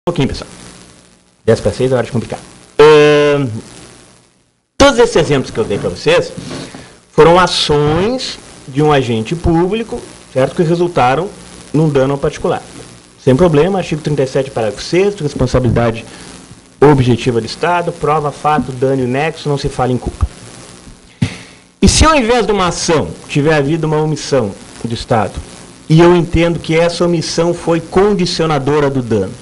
pouquinho, pessoal. 10 para 6 é hora de complicar. Todos esses exemplos que eu dei para vocês foram ações de um agente público, certo, que resultaram num dano ao particular. Sem problema, artigo 37, parágrafo 6º, responsabilidade objetiva do Estado, prova, fato, dano e nexo, não se fala em culpa. E se ao invés de uma ação tiver havido uma omissão do Estado, e eu entendo que essa omissão foi condicionadora do dano,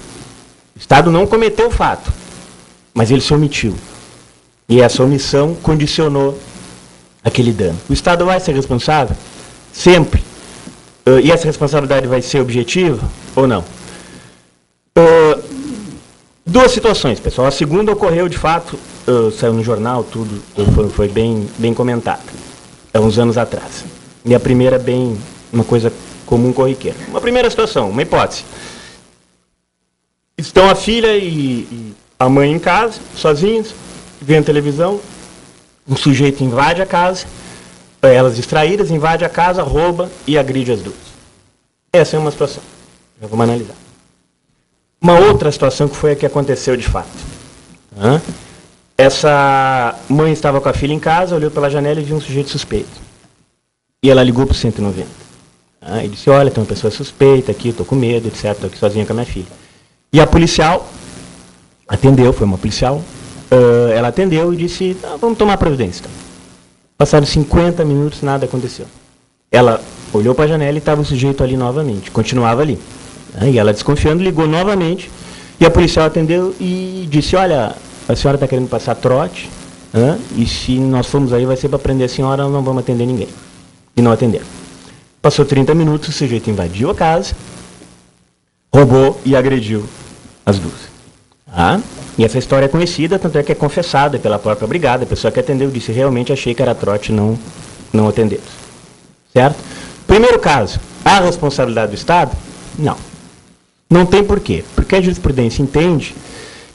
o Estado não cometeu o fato, mas ele se omitiu. E essa omissão condicionou aquele dano. O Estado vai ser responsável? Sempre. E essa responsabilidade vai ser objetiva ou não? Duas situações, pessoal. A segunda ocorreu, de fato, saiu no jornal, tudo foi bem comentado, há uns anos atrás. E a primeira bem uma coisa comum corriqueira. Uma primeira situação, uma hipótese. Estão a filha e a mãe em casa, sozinhas, vendo televisão, um sujeito invade a casa, elas distraídas, invade a casa, rouba e agride as duas. Essa é uma situação. Já vamos analisar. Uma outra situação que foi a que aconteceu de fato. Essa mãe estava com a filha em casa, olhou pela janela e viu um sujeito suspeito. E ela ligou para o 190. E disse, olha, tem uma pessoa suspeita aqui, estou com medo, etc., estou aqui sozinha com a minha filha. E a policial atendeu, foi uma policial, ela atendeu e disse, vamos tomar providência. Então. Passaram 50 minutos, nada aconteceu. Ela olhou para a janela e estava o sujeito ali novamente, continuava ali. E ela, desconfiando, ligou novamente, e a policial atendeu e disse, olha, a senhora está querendo passar trote, e se nós formos aí vai ser para prender a senhora, nós não vamos atender ninguém. E não atenderam. Passou 30 minutos, o sujeito invadiu a casa, roubou e agrediu as duas. E essa história é conhecida, tanto é que é confessada pela própria brigada. A pessoa que atendeu disse, realmente achei que era trote, não atendemos. Certo? Primeiro caso, a responsabilidade do Estado? Não. Não tem porquê. Porque a jurisprudência entende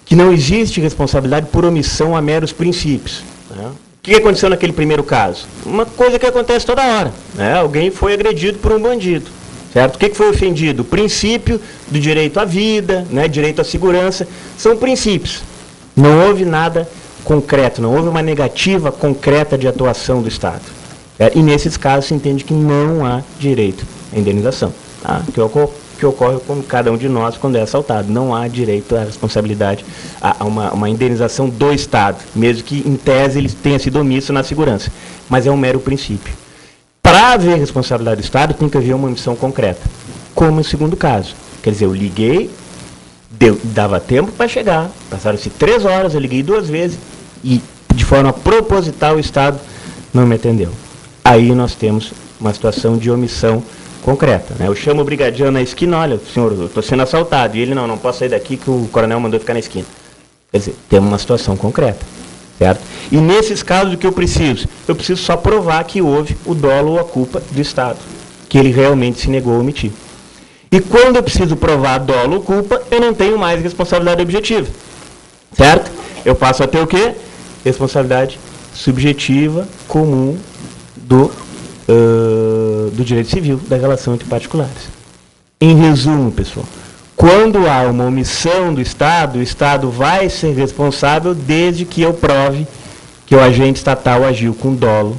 que não existe responsabilidade por omissão a meros princípios. O que aconteceu naquele primeiro caso? Uma coisa que acontece toda hora. Alguém foi agredido por um bandido. Certo? O que foi ofendido? O princípio do direito à vida, direito à segurança, são princípios. Não houve nada concreto, não houve uma negativa concreta de atuação do Estado. E nesses casos se entende que não há direito à indenização. Que ocorre com cada um de nós quando é assaltado. Não há direito à responsabilidade, a uma indenização do Estado, mesmo que em tese ele tenha sido omisso na segurança. Mas é um mero princípio. Para haver responsabilidade do Estado, tem que haver uma omissão concreta, como no segundo caso. Quer dizer, eu liguei, dava tempo para chegar, passaram-se 3 horas, eu liguei 2 vezes e, de forma proposital, o Estado não me atendeu. Aí nós temos uma situação de omissão concreta. Eu chamo o brigadiano na esquina, olha, senhor, eu estou sendo assaltado, e ele, não posso sair daqui que o coronel mandou ficar na esquina. Quer dizer, temos uma situação concreta. Certo? E nesses casos, o que eu preciso? Eu preciso só provar que houve o dolo ou a culpa do Estado, que ele realmente se negou a omitir. E quando eu preciso provar dolo ou culpa, eu não tenho mais responsabilidade objetiva. Certo? Eu passo a ter o quê? Responsabilidade subjetiva comum do direito civil, da relação entre particulares. Em resumo, pessoal, quando há uma omissão do Estado, o Estado vai ser responsável desde que eu prove que o agente estatal agiu com dolo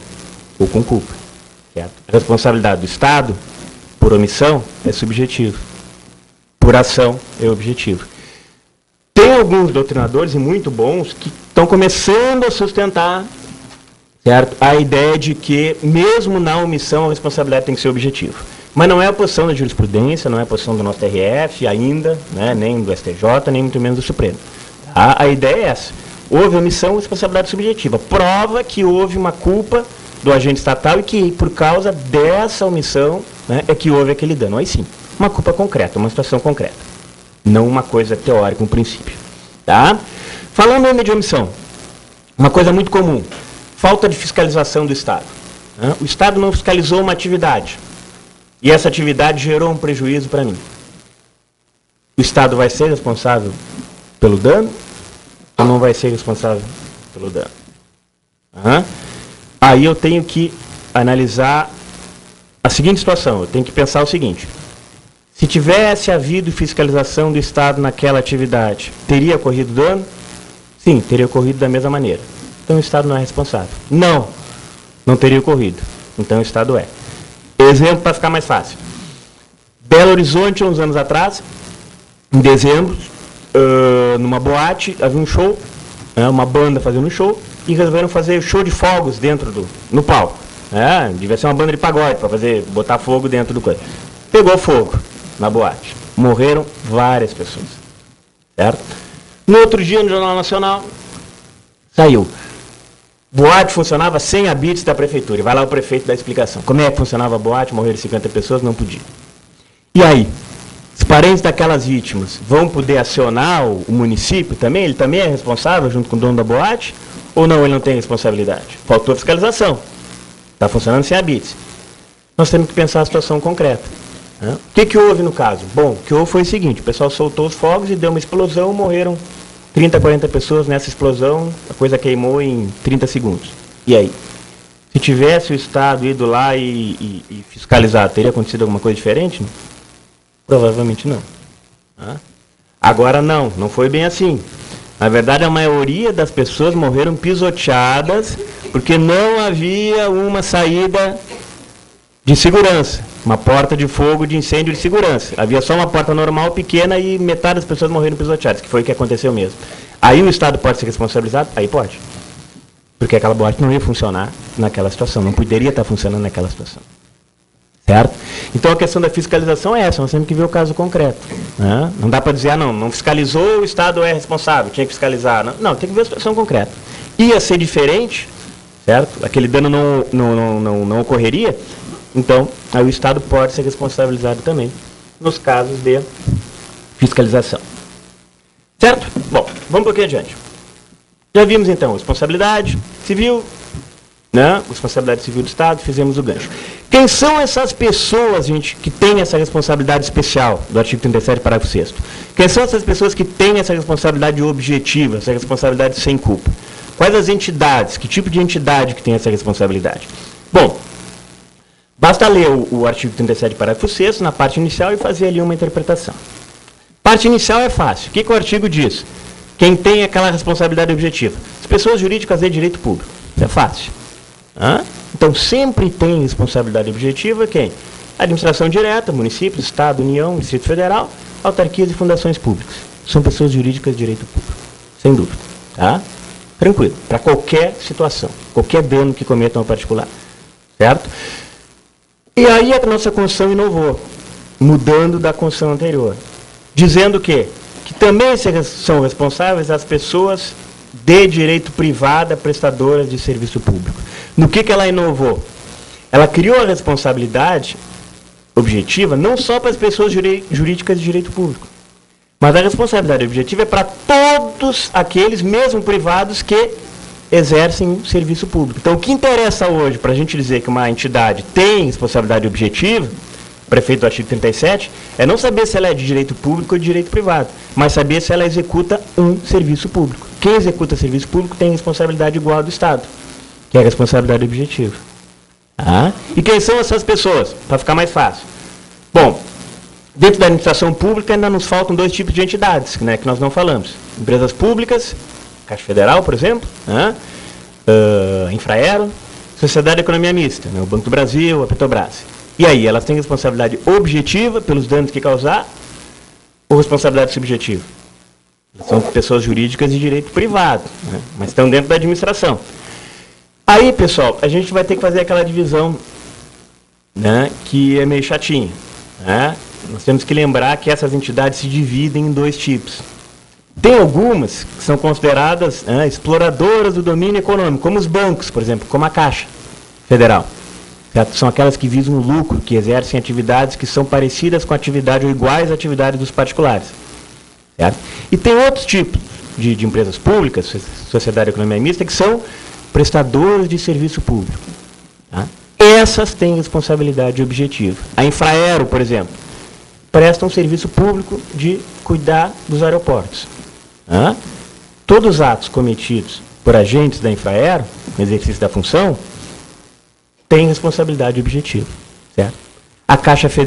ou com culpa. Certo? A responsabilidade do Estado, por omissão, é subjetiva. Por ação, é objetivo. Tem alguns doutrinadores, e muito bons, que estão começando a sustentar, certo, a ideia de que, mesmo na omissão, a responsabilidade tem que ser objetiva. Mas não é a posição da jurisprudência, não é a posição do nosso TRF ainda, nem do STJ, nem muito menos do Supremo. A ideia é essa. Houve omissão, responsabilidade subjetiva. Prova que houve uma culpa do agente estatal e que, por causa dessa omissão, é que houve aquele dano. Aí sim, uma culpa concreta, uma situação concreta. Não uma coisa teórica, um princípio. Tá? Falando ainda de omissão, uma coisa muito comum, falta de fiscalização do Estado. O Estado não fiscalizou uma atividade. E essa atividade gerou um prejuízo para mim. O Estado vai ser responsável pelo dano ou não vai ser responsável pelo dano? Aí eu tenho que analisar a seguinte situação. Eu tenho que pensar o seguinte. Se tivesse havido fiscalização do Estado naquela atividade, teria ocorrido dano? Sim, teria ocorrido da mesma maneira. Então o Estado não é responsável. Não, não teria ocorrido. Então o Estado é. Exemplo para ficar mais fácil. Belo Horizonte, uns anos atrás, em dezembro, numa boate, havia um show, uma banda fazendo um show, e resolveram fazer show de fogos dentro no palco. Devia ser uma banda de pagode, para botar fogo dentro do coisa. Pegou fogo na boate. Morreram várias pessoas. Certo? No outro dia, no Jornal Nacional, saiu. Boate funcionava sem habites da prefeitura. E vai lá o prefeito dar explicação. Como é que funcionava a boate? Morreram 50 pessoas, não podia. E aí? Os parentes daquelas vítimas vão poder acionar o município também? Ele também é responsável junto com o dono da boate? Ou não, ele não tem responsabilidade? Faltou fiscalização. Está funcionando sem habites. Nós temos que pensar a situação concreta. O que houve no caso? Bom, o que houve foi o seguinte, o pessoal soltou os fogos e deu uma explosão, morreram 30, 40 pessoas nessa explosão, a coisa queimou em 30 segundos. E aí? Se tivesse o Estado ido lá e fiscalizado, teria acontecido alguma coisa diferente? Não? Provavelmente não. Agora não foi bem assim. Na verdade, a maioria das pessoas morreram pisoteadas porque não havia uma saída de segurança, uma porta de fogo de incêndio de segurança. Havia só uma porta normal, pequena, e metade das pessoas morreram pisoteadas, que foi o que aconteceu mesmo. Aí o Estado pode ser responsabilizado? Aí pode. Porque aquela boate não ia funcionar naquela situação, não poderia estar funcionando naquela situação. Certo? Então a questão da fiscalização é essa, nós temos que ver o caso concreto. Não dá para dizer, não fiscalizou, o Estado é responsável, tinha que fiscalizar. Não, tem que ver a situação concreta. Ia ser diferente, certo? Aquele dano não ocorreria, então aí o Estado pode ser responsabilizado também nos casos de fiscalização. Certo? Bom, vamos um pouquinho adiante. Já vimos então responsabilidade civil, responsabilidade civil do Estado, fizemos o gancho. Quem são essas pessoas, gente, que têm essa responsabilidade especial do artigo 37, parágrafo 6º? Quem são essas pessoas que têm essa responsabilidade objetiva, essa responsabilidade sem culpa? Quais as entidades, que tipo de entidade que tem essa responsabilidade? Bom, basta ler o artigo 37, parágrafo 6º, na parte inicial, e fazer ali uma interpretação. Parte inicial é fácil. O que o artigo diz? Quem tem aquela responsabilidade objetiva? As pessoas jurídicas de direito público. Isso é fácil. Então, sempre tem responsabilidade objetiva quem? Administração direta, município, Estado, União, Distrito Federal, autarquias e fundações públicas. São pessoas jurídicas de direito público, sem dúvida. Tranquilo, para qualquer situação, qualquer dano que cometam ao particular. Certo? E aí a nossa Constituição inovou, mudando da Constituição anterior, dizendo que também são responsáveis as pessoas de direito privado, prestadoras de serviço público. No que ela inovou? Ela criou a responsabilidade objetiva não só para as pessoas jurídicas de direito público, mas a responsabilidade objetiva é para todos aqueles, mesmo privados, que exercem um serviço público. Então, o que interessa hoje para a gente dizer que uma entidade tem responsabilidade objetiva, prefeito do artigo 37, é não saber se ela é de direito público ou de direito privado, mas saber se ela executa um serviço público. Quem executa serviço público tem responsabilidade igual à do Estado, que é a responsabilidade objetiva. E quem são essas pessoas? Para ficar mais fácil. Bom, dentro da administração pública ainda nos faltam dois tipos de entidades, que nós não falamos. Empresas públicas, Caixa Federal, por exemplo, Infraero, Sociedade de Economia Mista, o Banco do Brasil, a Petrobras. E aí, elas têm responsabilidade objetiva pelos danos que causar ou responsabilidade subjetiva? São pessoas jurídicas de direito privado, mas estão dentro da administração. Aí, pessoal, a gente vai ter que fazer aquela divisão, que é meio chatinha. Nós temos que lembrar que essas entidades se dividem em dois tipos. Tem algumas que são consideradas exploradoras do domínio econômico, como os bancos, por exemplo, como a Caixa Federal. Certo? São aquelas que visam o lucro, que exercem atividades que são parecidas com a atividade ou iguais à atividade dos particulares. Certo? E tem outros tipos de empresas públicas, Sociedade de Economia Mista, que são prestadores de serviço público. Essas têm responsabilidade objetiva. A Infraero, por exemplo, presta um serviço público de cuidar dos aeroportos. Todos os atos cometidos por agentes da Infraero, no exercício da função, têm responsabilidade objetiva. Certo? A Caixa Federal